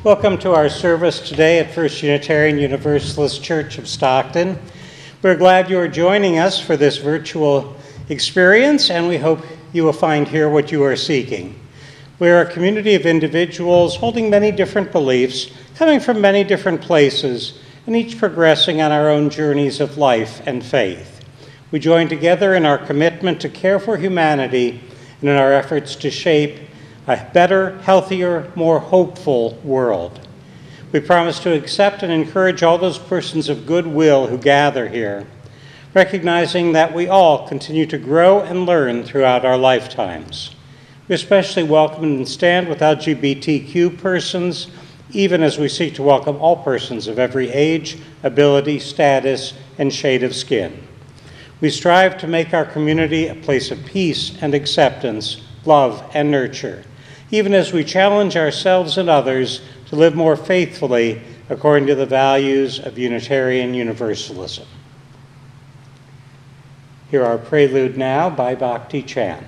Welcome to our service today at First Unitarian Universalist Church of Stockton. We're glad you are joining us for this virtual experience, and we hope you will find here what you are seeking. We're a community of individuals holding many different beliefs, coming from many different places, and each progressing on our own journeys of life and faith. We join together in our commitment to care for humanity and in our efforts to shape a better, healthier, more hopeful world. We promise to accept and encourage all those persons of goodwill who gather here, recognizing that we all continue to grow and learn throughout our lifetimes. We especially welcome and stand with LGBTQ persons, even as we seek to welcome all persons of every age, ability, status, and shade of skin. We strive to make our community a place of peace and acceptance, love and nurture, even as we challenge ourselves and others to live more faithfully according to the values of Unitarian Universalism. Hear our Prelude now by Bhakti Chan.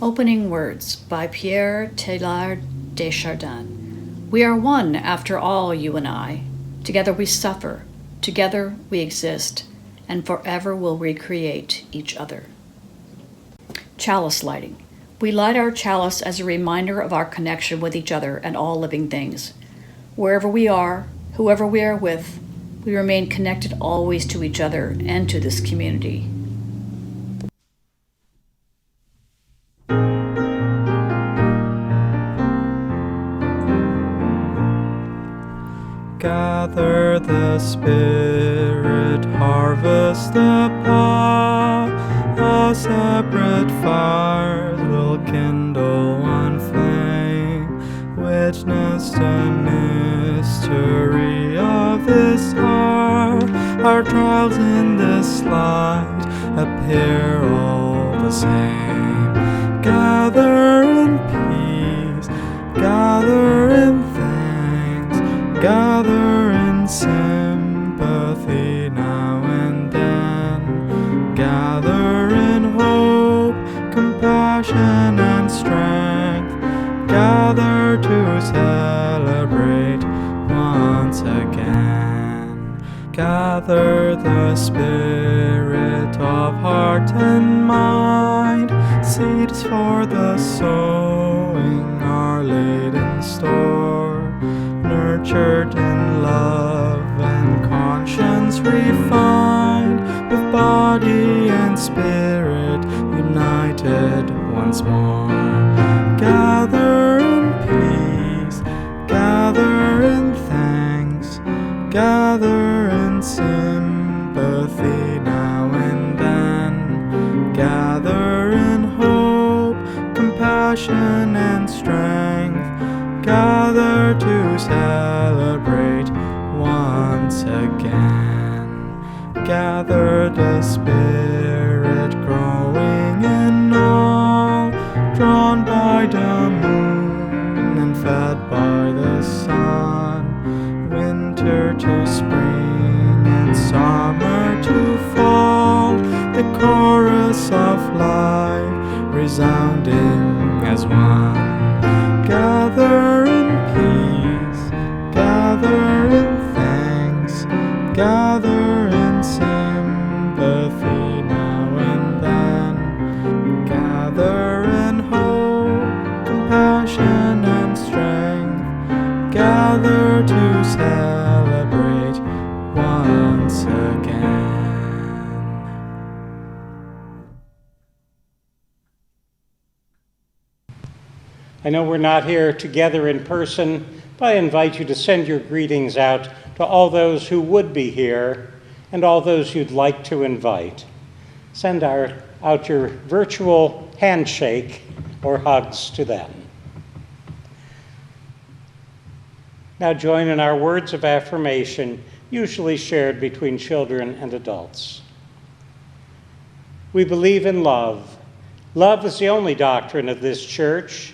Opening Words by Pierre Teilhard de Chardin. We are one, after all, you and I. Together we suffer, together we exist, and forever will recreate each other. Chalice lighting. We light our chalice as a reminder of our connection with each other and all living things. Wherever we are, whoever we are with, we remain connected always to each other and to this community. Gather the Spirit, harvest the paw. A separate fires will kindle one flame. Witness the mystery of this heart, our trials in this light, appear all the same. Gather in peace, gather in thanks, gather in sympathy now and then. Gather in hope, compassion and strength, gather to celebrate once again. Gather the spirit of heart and mind, seeds for the sowing are laid in store, nurtured in love and conscience refined, with body and spirit united once more. Gather in peace, gather in thanks, gather in sympathy now and then. Gather in hope, compassion and strength, gather to celebrate once again. Gather the Spirit growing in all, drawn by the moon and fed by the sun, winter to spring and summer to fall, the chorus of life resounding as one. Gather in peace, gather in thanks, gather in sympathy now and then. Gather in hope, compassion and strength, gather to celebrate once again. I know we're not here together in person, but I invite you to send your greetings out to all those who would be here and all those you'd like to invite. Send out your virtual handshake or hugs to them. Now join in our words of affirmation, usually shared between children and adults. We believe in love. Love is the only doctrine of this church.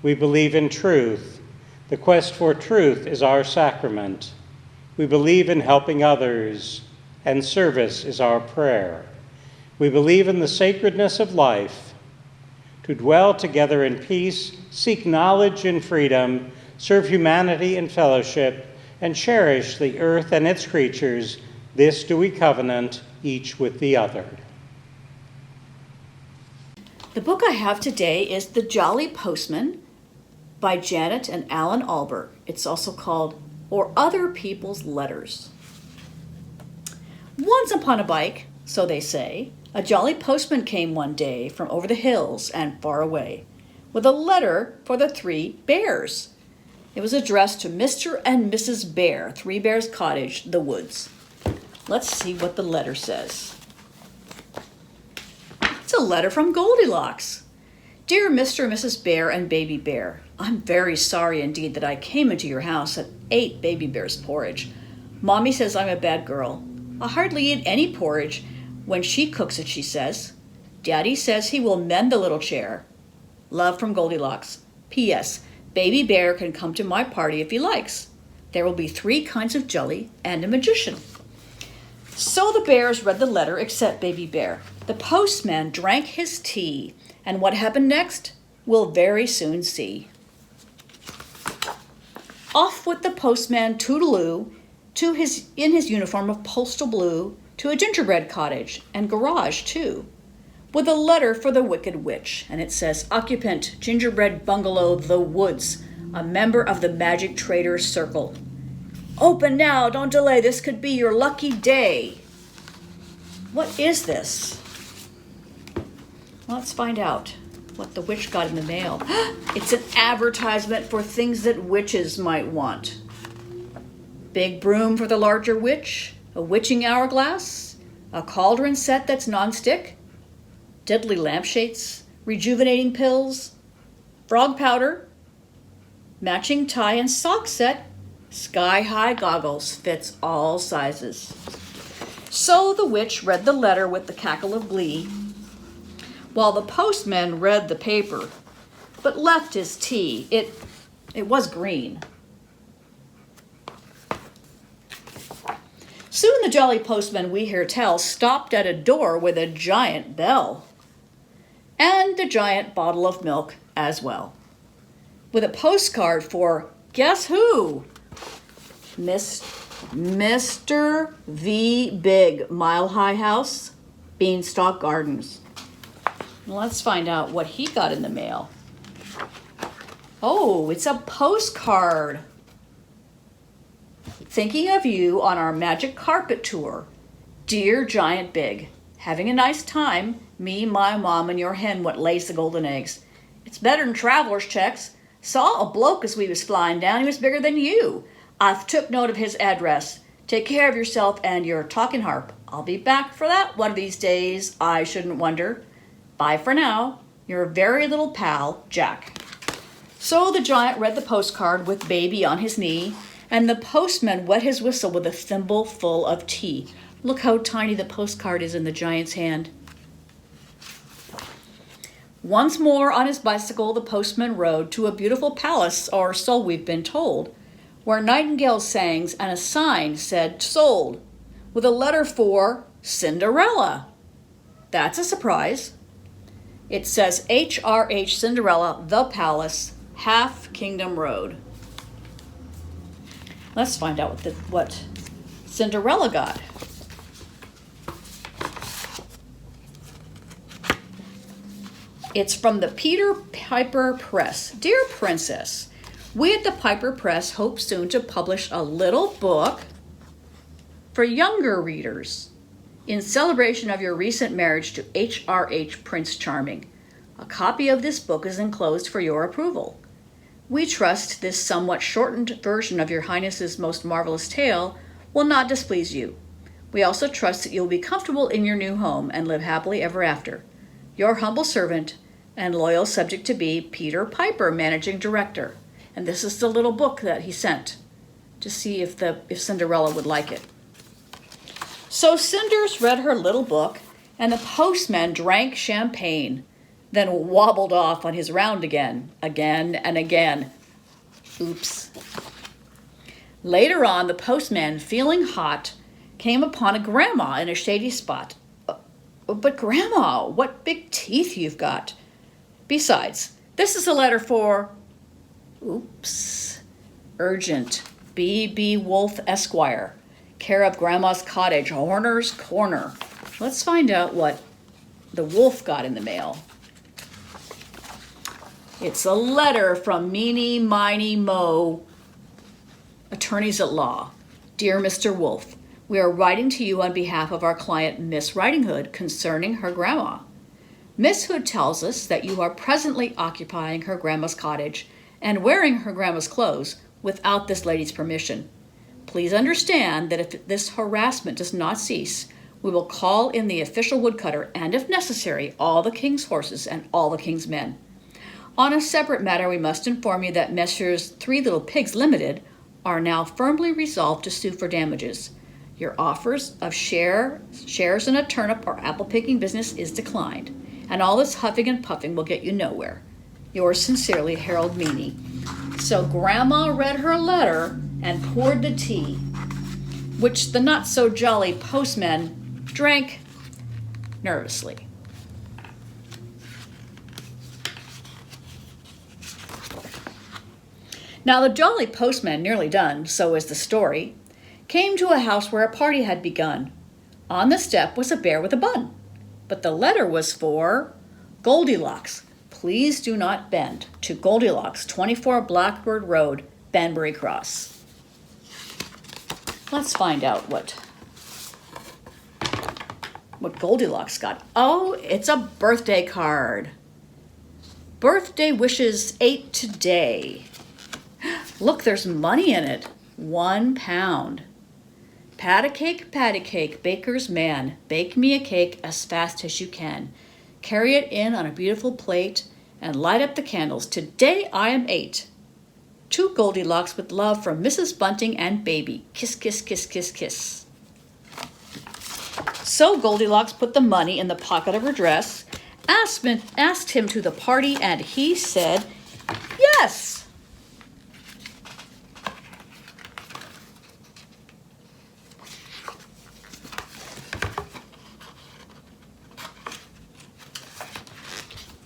We believe in truth. The quest for truth is our sacrament. We believe in helping others, and service is our prayer. We believe in the sacredness of life. To dwell together in peace, seek knowledge and freedom, serve humanity in fellowship, and cherish the earth and its creatures, this do we covenant, each with the other. The book I have today is The Jolly Postman by Janet and Alan Albert. It's also called Or Other People's Letters. Once upon a bike, so they say, a jolly postman came one day from over the hills and far away, with a letter for the 3 bears. It was addressed to Mr. and Mrs. Bear, 3 Bears Cottage, the woods. Let's see what the letter says. It's a letter from Goldilocks. Dear Mr. and Mrs. Bear and Baby Bear, I'm very sorry indeed that I came into your house and ate Baby Bear's porridge. Mommy says I'm a bad girl. I hardly eat any porridge when she cooks it, she says. Daddy says he will mend the little chair. Love from Goldilocks. P.S. Baby Bear can come to my party if he likes. There will be 3 kinds of jelly and a magician. So the bears read the letter except Baby Bear. The postman drank his tea, and what happened next, we'll very soon see. Off with the postman toodaloo in his uniform of postal blue to a gingerbread cottage and garage too, with a letter for the wicked witch, and it says, occupant, gingerbread bungalow, the woods, a member of the magic traders circle. Open now, don't delay, this could be your lucky day. What is this? Let's find out what the witch got in the mail. It's an advertisement for things that witches might want. Big broom for the larger witch, a witching hourglass, a cauldron set that's nonstick, deadly lampshades, rejuvenating pills, frog powder, matching tie and sock set, sky-high goggles, fits all sizes. So the witch read the letter with the cackle of glee, while the postman read the paper, but left his tea. It was green. Soon the jolly postman, we hear tell, stopped at a door with a giant bell, and the giant bottle of milk as well, with a postcard for, guess who? Mr. V. Big, Mile High House, Beanstalk Gardens. Let's find out what he got in the mail. Oh, it's a postcard. Thinking of you on our magic carpet tour. Dear Giant Big, having a nice time, me, my mom, and your hen what lays the golden eggs. It's better than traveler's checks. Saw a bloke as we was flying down. He was bigger than you. I've took note of his address. Take care of yourself and your talking harp. I'll be back for that one of these days, I shouldn't wonder. Bye for now. Your very little pal, Jack. So the giant read the postcard with baby on his knee, and the postman wet his whistle with a thimble full of tea. Look how tiny the postcard is in the giant's hand. Once more on his bicycle, the postman rode to a beautiful palace, or so we've been told, where nightingales sang and a sign said sold, with a letter for Cinderella. That's a surprise. It says H.R.H. Cinderella, the Palace, Half Kingdom Road. Let's find out what Cinderella got. It's from the Peter Piper Press. Dear Princess, we at the Piper Press hope soon to publish a little book for younger readers in celebration of your recent marriage to H.R.H. Prince Charming. A copy of this book is enclosed for your approval. We trust this somewhat shortened version of your Highness's most marvelous tale will not displease you. We also trust that you'll be comfortable in your new home and live happily ever after. Your humble servant and loyal subject to be, Peter Piper, Managing Director. And this is the little book that he sent to see if Cinderella would like it. So Cinders read her little book, and the postman drank champagne, then wobbled off on his round again and again. Oops. Later on, the postman, feeling hot, came upon a grandma in a shady spot. But Grandma, what big teeth you've got. Besides, this is a letter for... Oops. Urgent. B.B. Wolf, Esquire. Care of Grandma's Cottage, Horner's Corner. Let's find out what the wolf got in the mail. It's a letter from Meeny, Miny, Mo, attorneys at law. Dear Mr. Wolf, we are writing to you on behalf of our client, Miss Riding Hood, concerning her grandma. Miss Hood tells us that you are presently occupying her grandma's cottage and wearing her grandma's clothes without this lady's permission. Please understand that if this harassment does not cease, we will call in the official woodcutter and, if necessary, all the king's horses and all the king's men. On a separate matter, we must inform you that Messrs. Three Little Pigs Limited are now firmly resolved to sue for damages. Your offers of shares in a turnip or apple picking business is declined, and all this huffing and puffing will get you nowhere. Yours sincerely, Harold Meany. So Grandma read her letter and poured the tea, which the not-so-jolly postman drank nervously. Now the jolly postman, nearly done, so is the story, came to a house where a party had begun. On the step was a bear with a bun, but the letter was for Goldilocks. Please do not bend to Goldilocks, 24 Blackbird Road, Banbury Cross. Let's find out what Goldilocks got. Oh, it's a birthday card. Birthday wishes 8 today. Look, there's money in it. £1. Pat a cake, baker's man. Bake me a cake as fast as you can. Carry it in on a beautiful plate and light up the candles. Today I am 8. To Goldilocks with love from Mrs. Bunting and baby. Kiss, kiss, kiss, kiss, kiss. So Goldilocks put the money in the pocket of her dress, asked him to the party, and he said yes.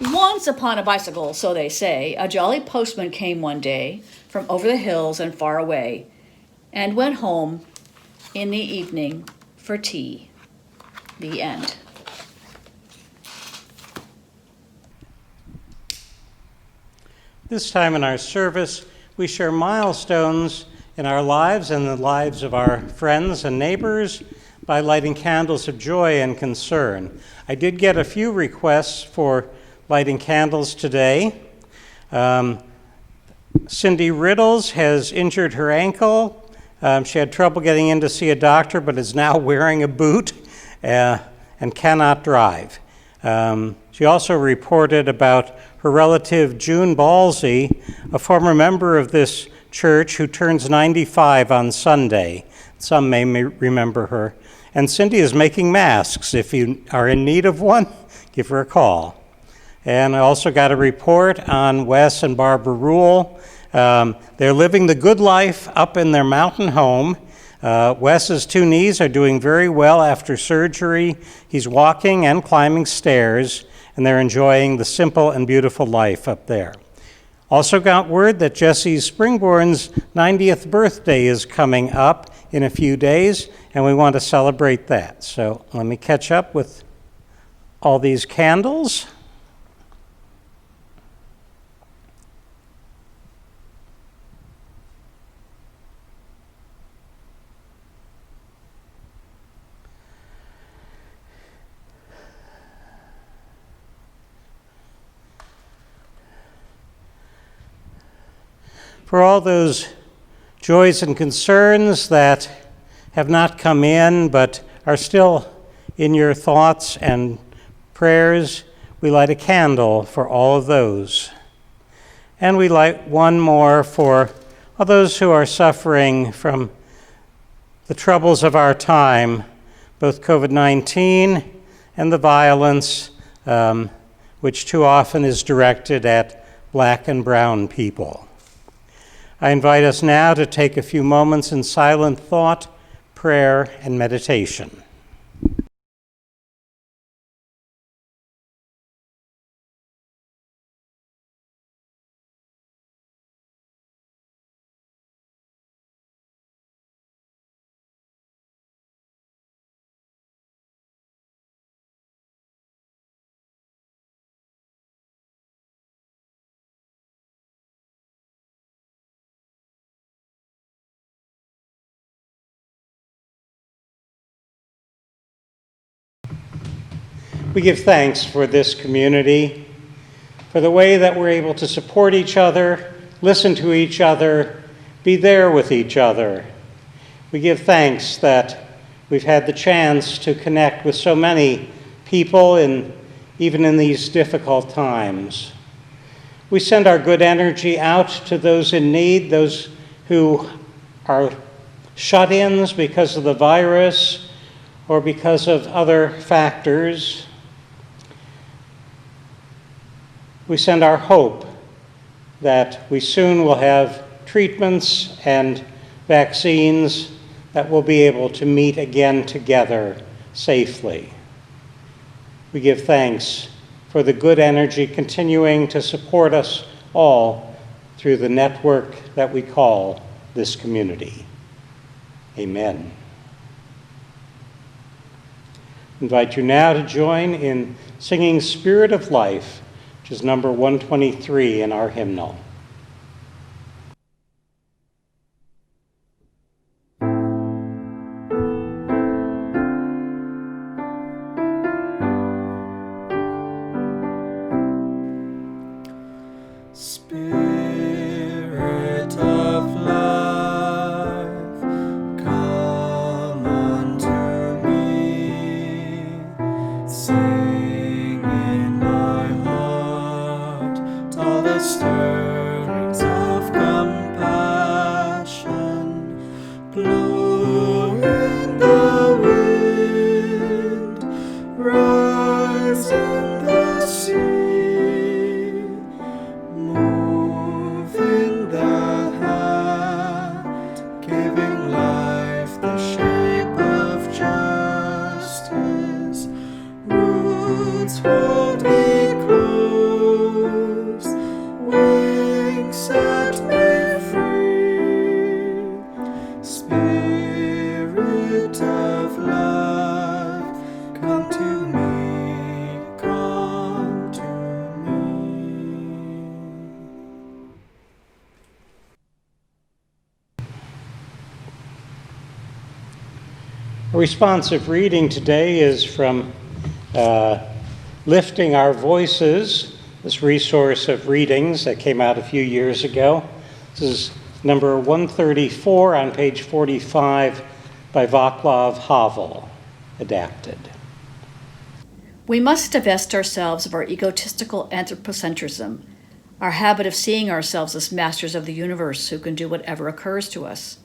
Once upon a bicycle, so they say, a jolly postman came one day from over the hills and far away, and went home in the evening for tea. The end. This time in our service, we share milestones in our lives and the lives of our friends and neighbors by lighting candles of joy and concern. I did get a few requests for lighting candles today. Cindy Riddles has injured her ankle. She had trouble getting in to see a doctor, but is now wearing a boot and cannot drive. She also reported about her relative June Balsey, a former member of this church who turns 95 on Sunday. Some may remember her. And Cindy is making masks. If you are in need of one, give her a call. And I also got a report on Wes and Barbara Rule. They're living the good life up in their mountain home. Wes's two knees are doing very well after surgery. He's walking and climbing stairs, and they're enjoying the simple and beautiful life up there. Also got word that Jesse Springborn's 90th birthday is coming up in a few days, and we want to celebrate that. So let me catch up with all these candles. For all those joys and concerns that have not come in but are still in your thoughts and prayers, we light a candle for all of those. And we light one more for all those who are suffering from the troubles of our time, both COVID-19 and the violence, which too often is directed at Black and brown people. I invite us now to take a few moments in silent thought, prayer, and meditation. We give thanks for this community, for the way that we're able to support each other, listen to each other, be there with each other. We give thanks that we've had the chance to connect with so many people, even in these difficult times. We send our good energy out to those in need, those who are shut-ins because of the virus or because of other factors. We send our hope that we soon will have treatments and vaccines that will be able to meet again together safely. We give thanks for the good energy continuing to support us all through the network that we call this community. Amen. I invite you now to join in singing Spirit of Life, which is number 123 in our hymnal. Spirit of life, come unto me. Sing in my heart, till the stir A responsive reading today is from Lifting Our Voices, this resource of readings that came out a few years ago. This is number 134 on page 45 by Václav Havel, adapted. We must divest ourselves of our egotistical anthropocentrism, our habit of seeing ourselves as masters of the universe who can do whatever occurs to us.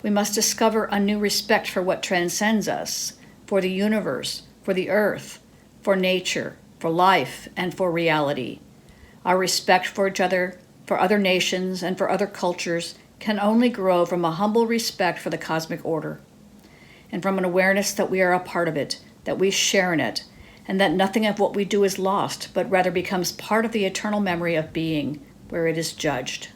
We must discover a new respect for what transcends us, for the universe, for the earth, for nature, for life, and for reality. Our respect for each other, for other nations, and for other cultures can only grow from a humble respect for the cosmic order, and from an awareness that we are a part of it, that we share in it, and that nothing of what we do is lost, but rather becomes part of the eternal memory of being, where it is judged.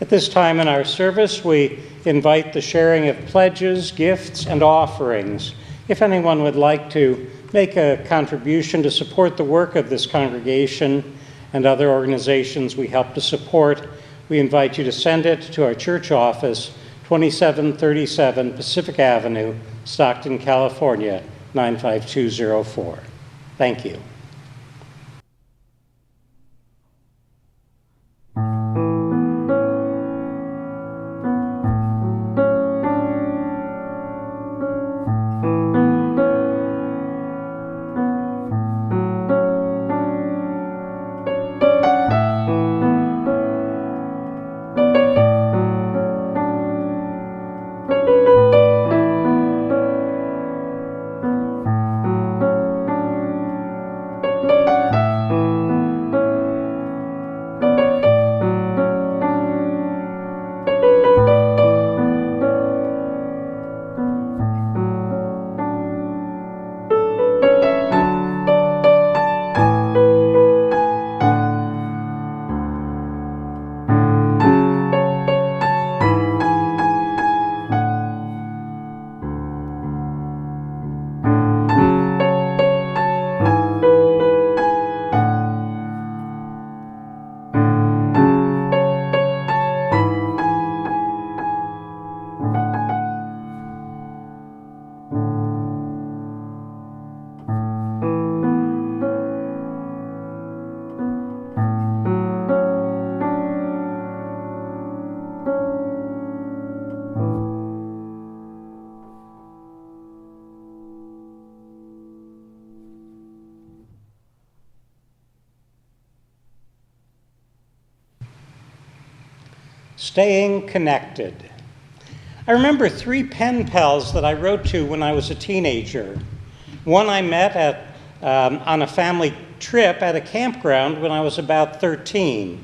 At this time in our service, we invite the sharing of pledges, gifts, and offerings. If anyone would like to make a contribution to support the work of this congregation and other organizations we help to support, we invite you to send it to our church office, 2737 Pacific Avenue, Stockton, California, 95204. Thank you. Staying connected. I remember 3 pen pals that I wrote to when I was a teenager. One I met on a family trip at a campground when I was about 13.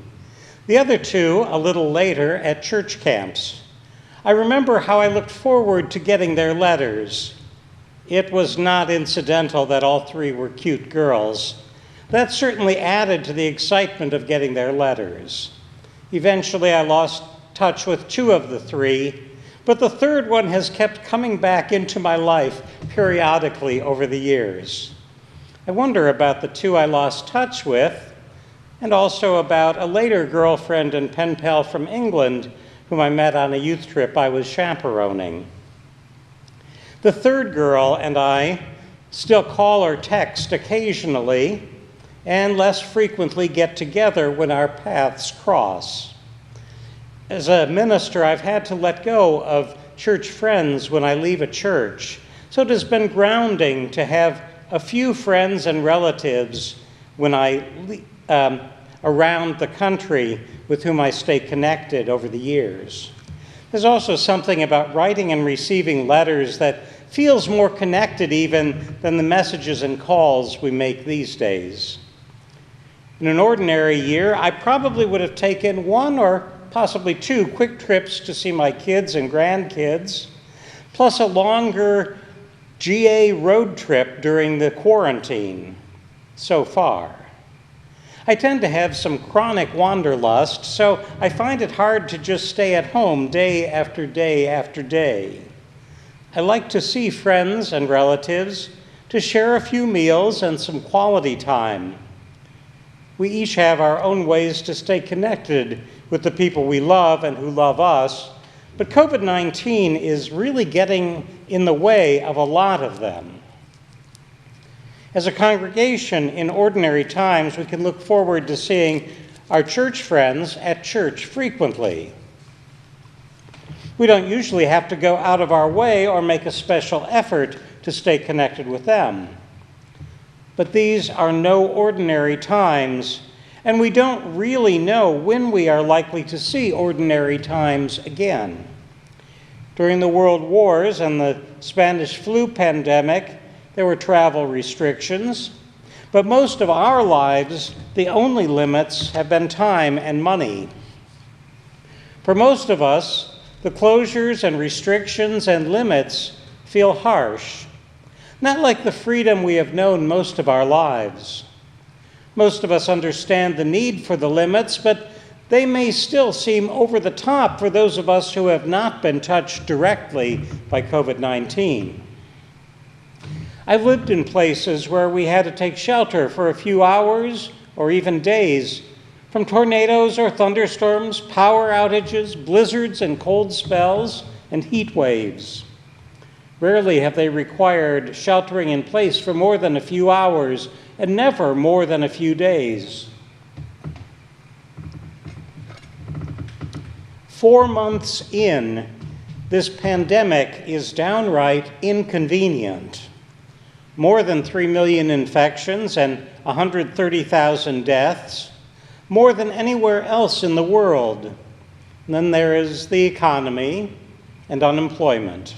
The other 2 a little later at church camps. I remember how I looked forward to getting their letters. It was not incidental that all 3 were cute girls. That certainly added to the excitement of getting their letters. Eventually, I lost touch with 2 of the 3, but the third one has kept coming back into my life periodically over the years. I wonder about the 2 I lost touch with, and also about a later girlfriend and pen pal from England whom I met on a youth trip I was chaperoning. The third girl and I still call or text occasionally, and less frequently get together when our paths cross. As a minister, I've had to let go of church friends when I leave a church, so it has been grounding to have a few friends and relatives when around the country with whom I stay connected over the years. There's also something about writing and receiving letters that feels more connected even than the messages and calls we make these days. In an ordinary year, I probably would have taken 1 or possibly 2 quick trips to see my kids and grandkids, plus a longer GA road trip during the quarantine so far. I tend to have some chronic wanderlust, so I find it hard to just stay at home day after day after day. I like to see friends and relatives, to share a few meals and some quality time. We each have our own ways to stay connected with the people we love and who love us, But COVID-19 is really getting in the way of a lot of them. As a congregation, in ordinary times, we can look forward to seeing our church friends at church frequently. We don't usually have to go out of our way or make a special effort to stay connected with them. But these are no ordinary times, and we don't really know when we are likely to see ordinary times again. During the world wars and the Spanish flu pandemic, there were travel restrictions, but most of our lives, the only limits have been time and money. For most of us, the closures and restrictions and limits feel harsh, not like the freedom we have known most of our lives. Most of us understand the need for the limits, but they may still seem over the top for those of us who have not been touched directly by COVID-19. I've lived in places where we had to take shelter for a few hours or even days from tornadoes or thunderstorms, power outages, blizzards and cold spells, and heat waves. Rarely have they required sheltering in place for more than a few hours and never more than a few days. 4 months in, this pandemic is downright inconvenient. More than 3 million infections and 130,000 deaths, more than anywhere else in the world. And then there is the economy and unemployment.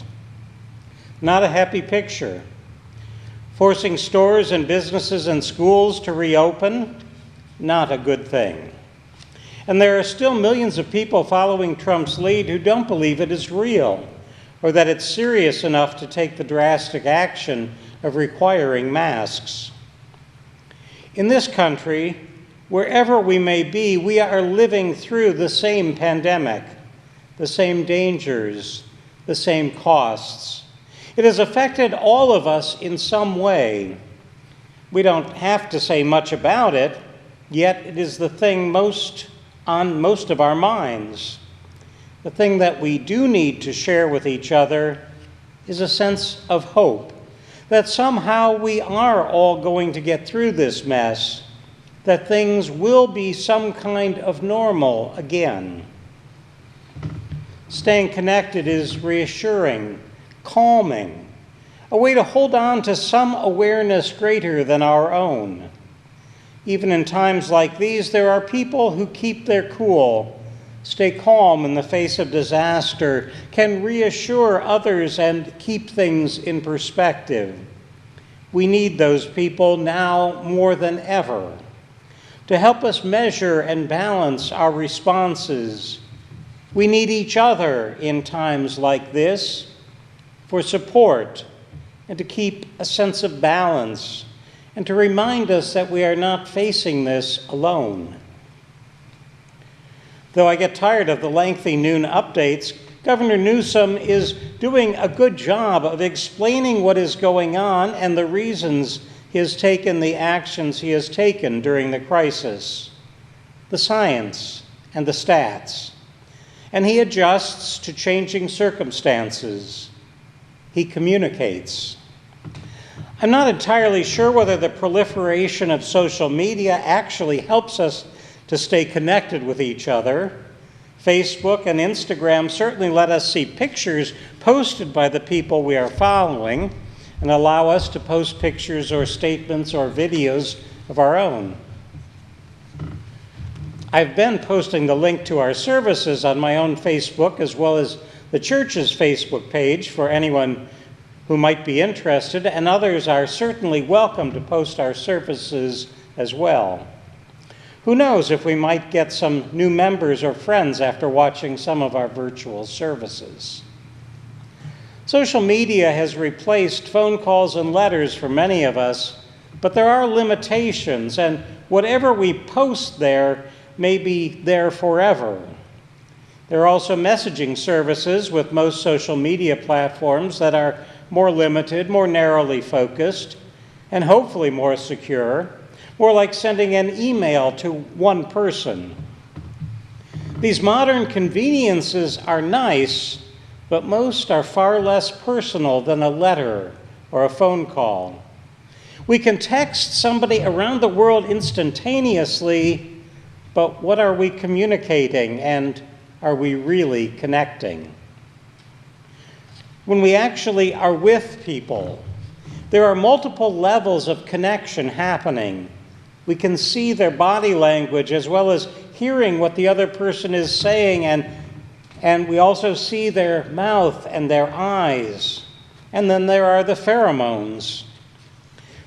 Not a happy picture. Forcing stores and businesses and schools to reopen, not a good thing. And there are still millions of people following Trump's lead who don't believe it is real or that it's serious enough to take the drastic action of requiring masks. In this country, wherever we may be, we are living through the same pandemic, the same dangers, the same costs. It has affected all of us in some way. We don't have to say much about it, yet it is the thing on most of our minds. The thing that we do need to share with each other is a sense of hope, that somehow we are all going to get through this mess, that things will be some kind of normal again. Staying connected is reassuring, calming, a way to hold on to some awareness greater than our own. Even in times like these, there are people who keep their cool, stay calm in the face of disaster, can reassure others and keep things in perspective. We need those people now more than ever to help us measure and balance our responses. We need each other in times like this for support and to keep a sense of balance and to remind us that we are not facing this alone. Though I get tired of the lengthy noon updates, Governor Newsom is doing a good job of explaining what is going on and the reasons he has taken the actions he has taken during the crisis, the science and the stats. And he adjusts to changing circumstances. He communicates. I'm not entirely sure whether the proliferation of social media actually helps us to stay connected with each other. Facebook and Instagram certainly let us see pictures posted by the people we are following and allow us to post pictures or statements or videos of our own. I've been posting the link to our services on my own Facebook as well as the church's Facebook page for anyone who might be interested, and others are certainly welcome to post our services as well. Who knows if we might get some new members or friends after watching some of our virtual services. Social media has replaced phone calls and letters for many of us, but there are limitations, and whatever we post there may be there forever. There are also messaging services with most social media platforms that are more limited, more narrowly focused, and hopefully more secure, more like sending an email to one person. These modern conveniences are nice, but most are far less personal than a letter or a phone call. We can text somebody around the world instantaneously, but what are we communicating, and are we really connecting? When we actually are with people, there are multiple levels of connection happening. We can see their body language as well as hearing what the other person is saying, and we also see their mouth and their eyes. And then there are the pheromones.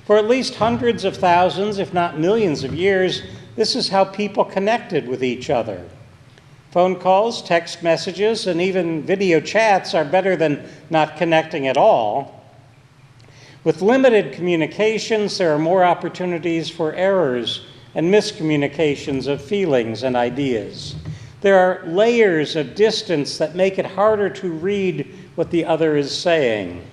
For at least hundreds of thousands, if not millions of years, this is how people connected with each other. Phone calls, text messages, and even video chats are better than not connecting at all. With limited communications, there are more opportunities for errors and miscommunications of feelings and ideas. There are layers of distance that make it harder to read what the other is saying.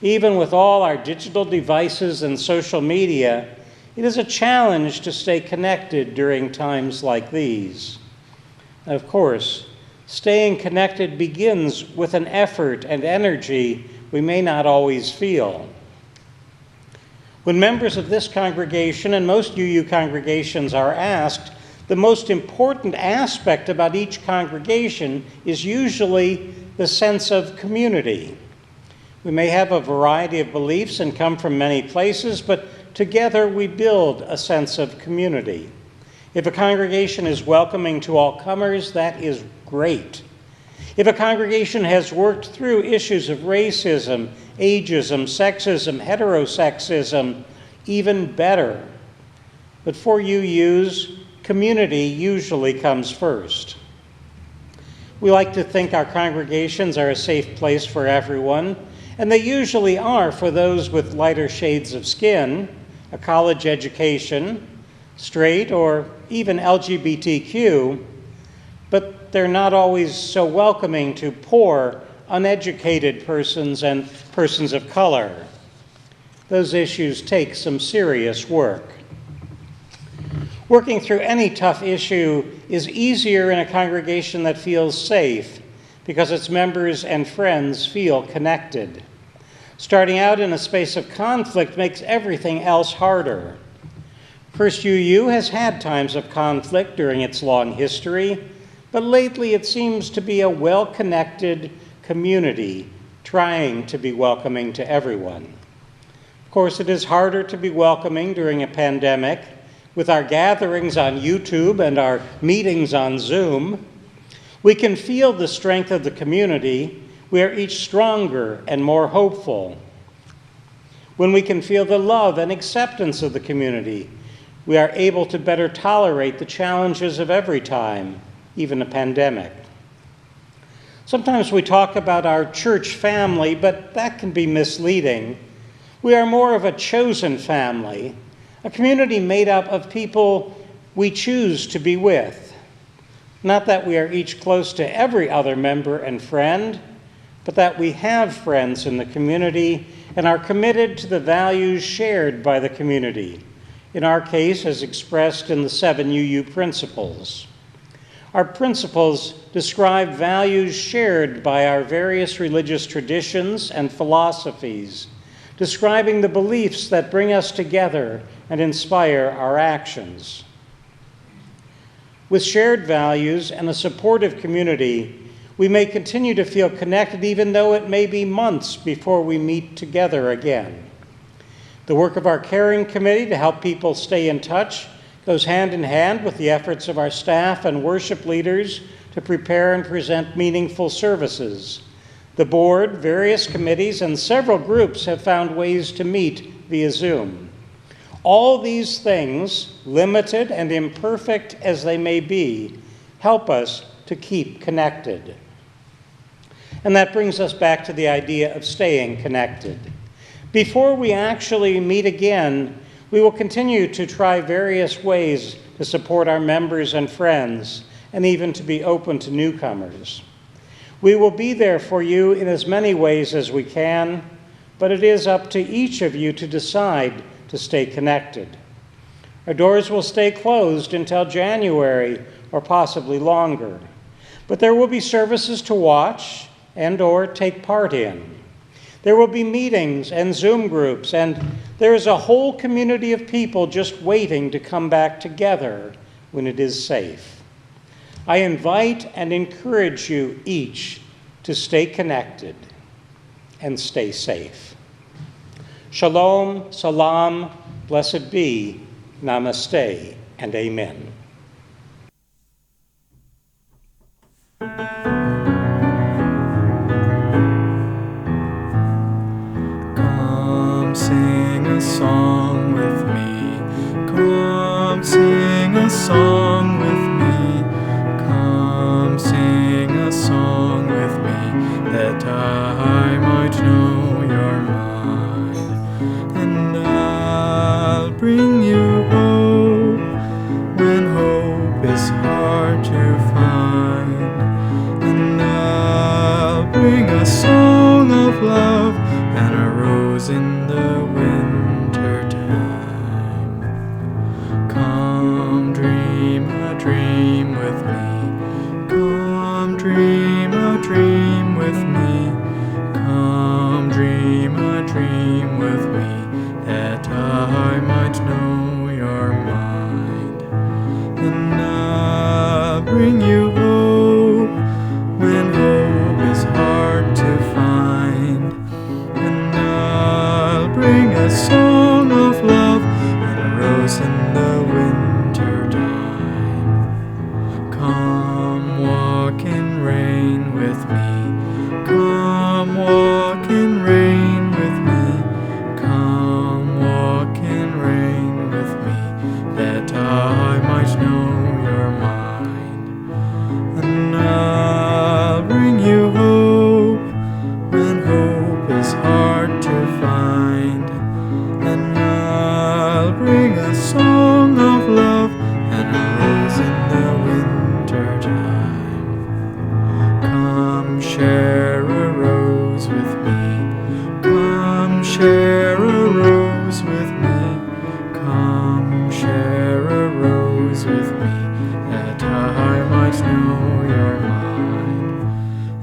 Even with all our digital devices and social media, it is a challenge to stay connected during times like these. Of course, staying connected begins with an effort and energy we may not always feel. When members of this congregation and most UU congregations are asked, the most important aspect about each congregation is usually the sense of community. We may have a variety of beliefs and come from many places, but together we build a sense of community. If a congregation is welcoming to all comers, that is great. If a congregation has worked through issues of racism, ageism, sexism, heterosexism, even better. But for UUs, community usually comes first. We like to think our congregations are a safe place for everyone, and they usually are for those with lighter shades of skin, a college education, straight, or even LGBTQ, but they're not always so welcoming to poor, uneducated persons and persons of color. Those issues take some serious work. Working through any tough issue is easier in a congregation that feels safe because its members and friends feel connected. Starting out in a space of conflict makes everything else harder. First UU has had times of conflict during its long history, but lately it seems to be a well-connected community trying to be welcoming to everyone. Of course, it is harder to be welcoming during a pandemic. With our gatherings on YouTube and our meetings on Zoom, we can feel the strength of the community. We are each stronger and more hopeful. When we can feel the love and acceptance of the community, we are able to better tolerate the challenges of every time, even a pandemic. Sometimes we talk about our church family, but that can be misleading. We are more of a chosen family, a community made up of people we choose to be with. Not that we are each close to every other member and friend, but that we have friends in the community and are committed to the values shared by the community, in our case as expressed in the 7 UU principles. Our principles describe values shared by our various religious traditions and philosophies, describing the beliefs that bring us together and inspire our actions. With shared values and a supportive community, we may continue to feel connected even though it may be months before we meet together again. The work of our caring committee to help people stay in touch goes hand in hand with the efforts of our staff and worship leaders to prepare and present meaningful services. The board, various committees, and several groups have found ways to meet via Zoom. All these things, limited and imperfect as they may be, help us to keep connected. And that brings us back to the idea of staying connected. Before we actually meet again, we will continue to try various ways to support our members and friends, and even to be open to newcomers. We will be there for you in as many ways as we can, but it is up to each of you to decide to stay connected. Our doors will stay closed until January or possibly longer. But there will be services to watch and or take part in. There will be meetings and Zoom groups, and there is a whole community of people just waiting to come back together when it is safe. I invite and encourage you each to stay connected and stay safe. Shalom, salam, blessed be, namaste, and amen. Come sing a song with me. Come sing a song with me. Come sing a song with me, that I might know your mind. And I'll bring you hope when hope is hard to find. And I'll bring a song of love and a rose in the winter time. Come dream a dream with me. Come dream a dream with me. Come dream a dream with me, that I might know your mind. And I'll bring you hope when hope is hard to find. And I'll bring a song of love and a rose in the winter time. Come walk in rain with me. Come walk in rain with me. Come walk in rain with me, that I might know your mind. And I'll bring you hope when hope is hard to find. And I'll bring a song of love and a rose in the winter time. Come share a rose with me. Come share a rose with me. Come share a rose with me, that I might know your mind.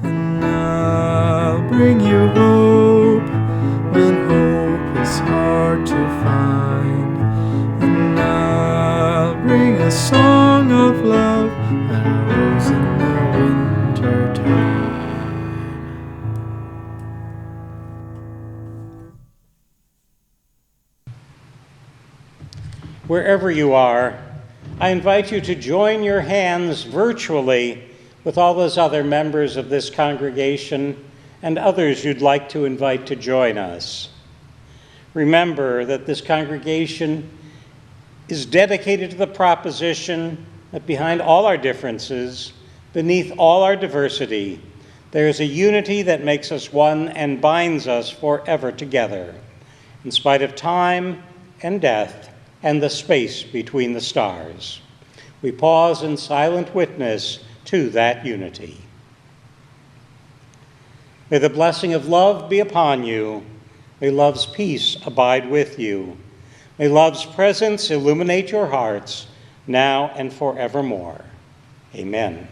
And I'll bring you hope when hope is hard to find. And I'll bring a song of love and a rose in the winter time. Wherever you are, I invite you to join your hands virtually with all those other members of this congregation and others you'd like to invite to join us. Remember that this congregation is dedicated to the proposition that behind all our differences, beneath all our diversity, there is a unity that makes us one and binds us forever together, in spite of time and death and the space between the stars. We pause in silent witness to that unity. May the blessing of love be upon you. May love's peace abide with you. May love's presence illuminate your hearts now and forevermore. Amen.